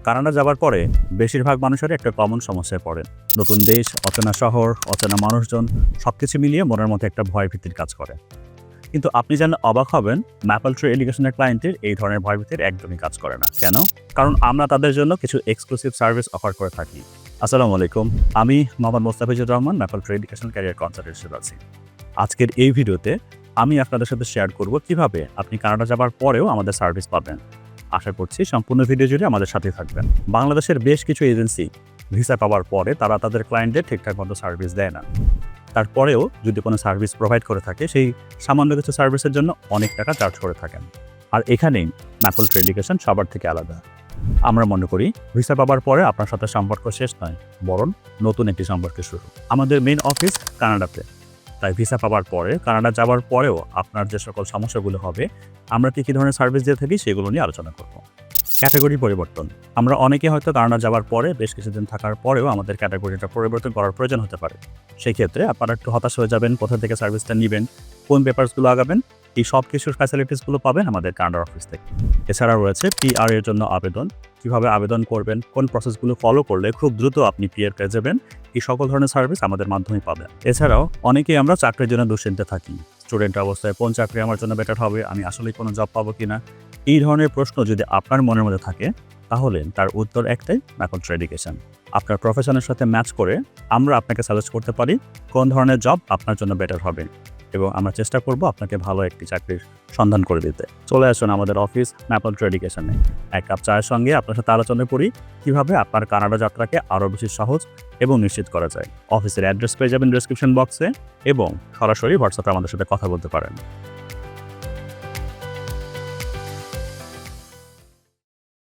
Canada যাবার পরে বেশিরভাগ মানুষেরই একটা কমন সমস্যায় পড়েন। নতুন দেশ, অচেনা শহর, অচেনা মানুষজন সবকিছু মিলিয়ে মনের মধ্যে একটা ভয়-ভীতির কাজ করে। কিন্তু আপনি জানলে অবাক হবেন, ম্যাপল ট্রি এডুকেশনের ক্লায়েন্টের এই ধরনের ভয়-ভীতির একদমই কাজ করে না। কেন? কারণ আমরা তাদের জন্য কিছু এক্সক্লুসিভ সার্ভিস অফার করে থাকি। আসসালামু আলাইকুম। আমি Mohammad Mostafizur Rahman, Maple Tree Education career consultant হিসেবে আছি। আজকের এই ভিডিওতে আমি আপনাদের সাথে শেয়ার করব কিভাবে আপনি কানাডা যাবার পরেও আমাদের সার্ভিস পাবেন। আশা করছি সম্পূর্ণ ভিডিও জুড়ে আমাদের সাথে থাকবেন। বাংলাদেশের বেশ কিছু এজেন্সি ভিসা পাওয়ার পরে তারা তাদের ক্লায়েন্টদের ঠিকঠাক মতো সার্ভিস দেয় না। তারপরেও যদি কোনো সার্ভিস প্রোভাইড করে থাকে, সেই সামান্য কিছু সার্ভিসের জন্য অনেক টাকা চার্জ করে থাকেন। আর এখানেই ম্যাপল ট্রি এডুকেশন সবার থেকে আলাদা। আমরা মনে করি ভিসা পাওয়ার পরে আপনার সাথে সম্পর্ক শেষ নয়, বরং নতুন একটি সম্পর্কের শুরু। আমাদের মেইন অফিস কানাডাতে, তাই ভিসা পাওয়ার পরে কানাডা যাওয়ার পরেও আপনার যে সকল সমস্যাগুলো হবে, আমরা কী ধরনের সার্ভিস দিয়ে থাকি সেগুলো নিয়ে আলোচনা করব। ক্যাটাগরি পরিবর্তন। আমরা অনেকে হয়তো কানাডা যাওয়ার পরে বেশ কিছুদিন থাকার পরেও আমাদের ক্যাটাগরিটা পরিবর্তন করার প্রয়োজন হতে পারে। সেই ক্ষেত্রে আপনারা একটু হতাশ হয়ে যাবেন, কোথা থেকে সার্ভিসটা নেবেন, কোন পেপারসগুলো আগাবেন, এই সব কিছুর ফ্যাসিলিটিসগুলো পাবেন আমাদের কানাডা অফিস থেকে। এছাড়া রয়েছে পিআর এর জন্য আবেদন, কীভাবে আবেদন করবেন, কোন প্রসেসগুলো ফলো করলে খুব দ্রুত আপনি পিআর পেয়ে যাবেন, এই সকল ধরনের সার্ভিস আমাদের মাধ্যমেই পাবেন। এছাড়াও অনেকেই আমরা চাকরির জন্য দুশ্চিন্তা থাকি। স্টুডেন্ট অবস্থায় কোন চাকরি আমার জন্য বেটার হবে, আমি আসলেই কোনো জব পাবো কিনা, এই ধরনের প্রশ্ন যদি আপনার মনের মধ্যে থাকে, তাহলে তার উত্তর একটাই, ম্যাপল ট্রি এডুকেশন। আপনার প্রফেশনের সাথে ম্যাচ করে আমরা আপনাকে সাজেস্ট করতে পারি কোন ধরনের জব আপনার জন্য বেটার হবে, এবং আমরা চেষ্টা করব আপনাকে ভালো একটি চাকরির সন্ধান করে দিতে। চলে আসুন আমাদের অফিস ম্যাপল ট্রি এডুকেশনে। এক কাপ চায়ের সঙ্গে আপনার সাথে আলোচনা করি কীভাবে আপনার কানাডা যাত্রাকে আরও বেশি সহজ এবং নিশ্চিত করা যায়। অফিসের অ্যাড্রেস পেয়ে যাবেন ডেসক্রিপশন বক্সে, এবং সরাসরি হোয়াটসঅ্যাপে আমাদের সাথে কথা বলতে পারেন।